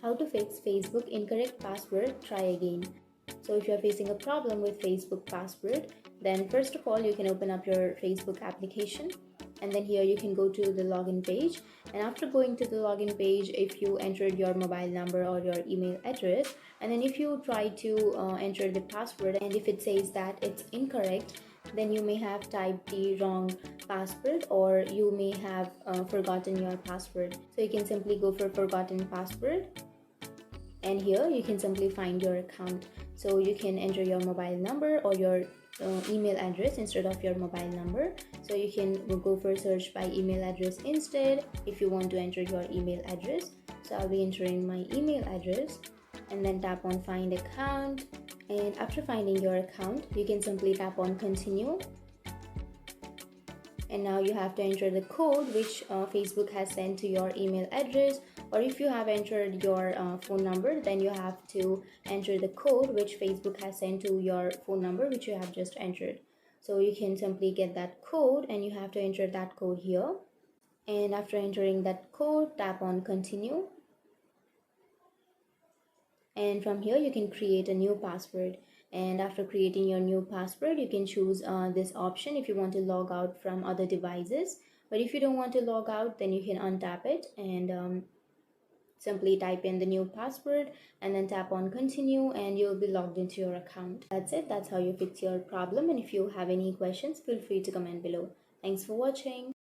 How to fix Facebook incorrect password, try again. So if you're facing a problem with Facebook password, then first of all you can open up your Facebook application, and then here you can go to the login page. And after going to the login page, if you entered your mobile number or your email address, and then if you try to enter the password, and if it says that it's incorrect, then you may have typed the wrong password, or you may have forgotten your password. So you can simply go for forgotten password, and here you can simply find your account. So you can enter your mobile number or your email address instead of your mobile number. So you can go for search by email address instead if you want to enter your email address. So I'll be entering my email address and then tap on find account. And after finding your account, you can simply tap on continue. And now you have to enter the code which Facebook has sent to your email address, or if you have entered your phone number, then you have to enter the code which Facebook has sent to your phone number which you have just entered. So you can simply get that code and you have to enter that code here. And after entering that code, tap on continue. And from here you can create a new password. And after creating your new password, you can choose this option if you want to log out from other devices. But if you don't want to log out, then you can untap it and simply type in the new password and then tap on continue, and you'll be logged into your account. That's it. That's how you fix your problem. And if you have any questions, feel free to comment below. Thanks for watching.